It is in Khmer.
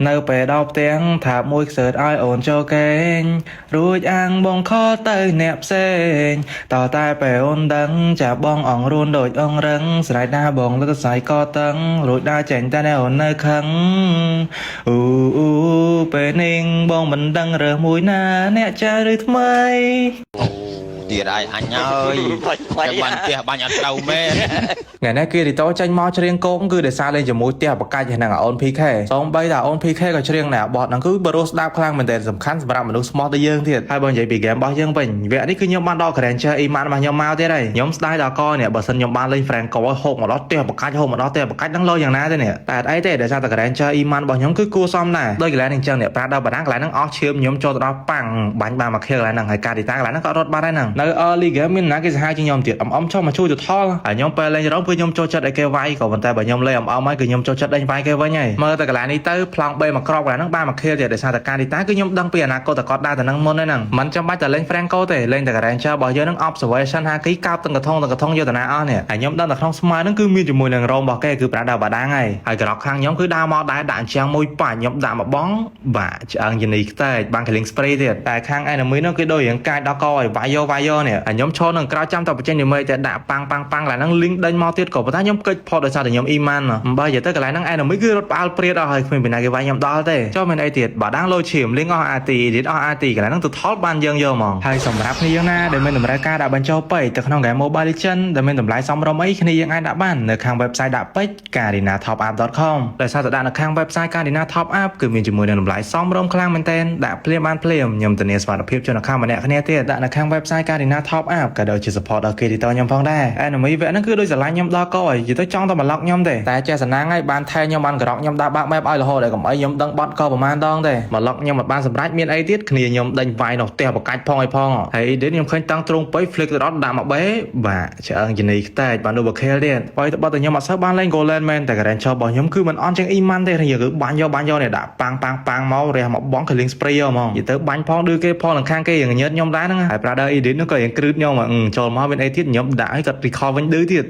នៅពេលដល់ផ្ទាំងថាមួយខ្សើតឲ្យអូនចូលកេងរួចអាំងបងខទៅអ្នកផ្សេងតតែពេលអូនដឹងចាបងអងរួនដូចអងរឹងស្រែកណាបងលើកស្អៃក៏តឹងរួចដើរចេញតែណែអូននៅខឹងអូពេលនេះបងមិនដឹងរើសមួយណាអ្នកចាស់ឬថ្មីទៀតឯងអញហើយចាំបានផ្ទះបាញ់អត់ត្រូវមែនថ្ងៃនេះគីរីតូចេញមកច្រៀងគងគឺដោយសារលេងជាមួយផ្ទះបកាច់ហ្នឹងអូន PK សូម្បីតែអូន PK ក៏ច្រៀងដែរបទហ្នឹងគឺបរោះស្ដាប់ខ្លាំងមែនទែនសំខាន់សម្រាប់មនុស្សស្មោះដូចយើងទៀតហើយបើនិយាយពីហ្គេមរបស់យើងវិញវគ្គនេះគឺខ្ញុំបានដល់ Granger Iman របស់ខ្ញុំមកទៀតហើយខ្ញុំស្ដាយដល់កនេះបើសិនខ្ញុំបានលេង Franco ហូបមកដល់ផ្ទះបកាច់ហូបមកដល់ផ្ទះបកាច់ហ្នឹងលោយ៉ាងណាទេនេះតែអត់អីទេដោយសារតែ Granger Iman របស់ខ្ញុំគឺគួរសមដែរដោយកន្លែងអញ្ចឹងនេះប្រាដល់បារាំងកន្លែងហ្នឹងអស់ឈាមខ្ញុំចូលទៅដល់ប៉ាំងបាញ់បានមកខៀវកន្លែងហ្នឹងហើយការទីតាកន្លែងហ្នឹងក៏រត់បានដែរហ្នឹងនៅ early game មានណាគេសាហាវជាងខ្ញុំទៀតអមចុះមកជួយទៅថលហើយខ្ញុំពេលលេងរំគឺខ្ញុំចូលចិត្តឲ្យគេវាយក៏ប៉ុន្តែបើខ្ញុំលេងអមហើយគឺខ្ញុំចូលចិត្តដេញវាយគេវិញហើយមើលតែកន្លែងនេះទៅប្លង់3មកក្របកន្លែងហ្នឹងបានមកខៀវទៀតដោយសារតែការទីតាគឺខ្ញុំដឹងពីអនាគតតែគាត់ដើរទៅនឹងមុនហ្នឹងមិនចាំបាច់តែលេង Franco ទេលេងតែ Ranger របស់យើងហ្នឹង observation ហាគីកោបទាំងកថងយកតាណាអស់នេះហើយខ្ញុំដឹងតែក្នុងស្មើហ្នឹងគឺមានជាមួយនឹងរោមរបស់គេគឺប្រាដាបាដាងហើយក្រោកខាងខ្ញុំគឺដើរមកដែរដាក់អញ្ចាំងមួយប៉ាខ្ញុំដាក់មកបងបាទឆ្អឹងយនីខ្ទេចបាន killing spree ទៀតតែខាង enemy ហ្នឹងគឺដូចរៀងកាយដល់កឲ្យវាយនេះហើយខ្ញុំឈរនឹងក្រោយចាំតែបញ្ចេញនិមិតែដាក់ប៉ាំងកន្លែងហ្នឹងលីងដេញមកទៀតក៏ប៉ុន្តែខ្ញុំគិតផុតដោយសារតែខ្ញុំ Iman បើនិយាយទៅកន្លែងហ្នឹង enemy គឺរត់ផ្អើលព្រាតអស់ហើយគ្មានពីណាគេវាយខ្ញុំដល់ទេចុះមានអីទៀតបាដាងលោឈាមលីងអស់ AT ទៀតអស់ AT កន្លែងហ្នឹងទៅថលបានយើងយកហ្មងហើយសម្រាប់គ្នាយើងណាដែលមានតម្រូវការដាក់បញ្ចូលពេកទៅក្នុង game Mobile Legends ដែលមានតម្លៃសមរម្យអីគ្នាយើងអាចដាក់បាននៅខាង website ដាក់ពេក karinathopup.com ដោយសារតែដាក់នៅខាង website Karina Top Up គឺមានជាមួយនឹងតម្លៃសមរម្យខ្លាំងមែនទែនដាក់ភ្លាមបានភ្លាមខ្ញុំធានាសុវត្ថិភាពជនខាងម្នាក់គ្នាទៀតដាក់នៅខាង website Karina Top Up ក៏ដូចជា support ដល់គេទីតខ្ញុំផងដែរ enemy វគ្គហ្នឹងគឺដូចស្រឡាញ់ខ្ញុំដល់កឲ្យនិយាយទៅចង់តែមកឡុកខ្ញុំទេតែចេះសំណាងឲ្យបានថែខ្ញុំបានក្រោកខ្ញុំដាក់បាក់ម៉ែបឲ្យរហូតដល់កុំអីខ្ញុំដឹងបត់ក៏ប្រហែលដងទេមកឡុកខ្ញុំមិនបានសម្រេចមានអីទៀតគ្នាខ្ញុំដេញវាយនៅផ្ទះបកាច់ផងហើយនេះខ្ញុំឃើញតាំងទ្រង់ពេក flick ទៅដល់ដាក់មកបេបាទឆ្អឹងជំនីខ្ទេចបាន double kill ទៀតបើទៅខ្ញុំអត់សូវបានលេង golden មែនតែ Ranger របស់ខ្ញុំគឺមិនអន់ជាង Iman ទេគឺបាញ់យកនេះដាក់ប៉ាំងមករះមកបង killing spree ហ្មងនិយាយទៅបាញ់ផងឌឺគេផងនឹងខាងគេញើតខ្ញុំដែរហ្នឹងហើយ brother edit នោះក៏រៀងគ្រឺតខ្ញុំចូលមកមានអីទៀតខ្ញុំដាក់ឲ្យគាត់ recall វិញឌឺទៀត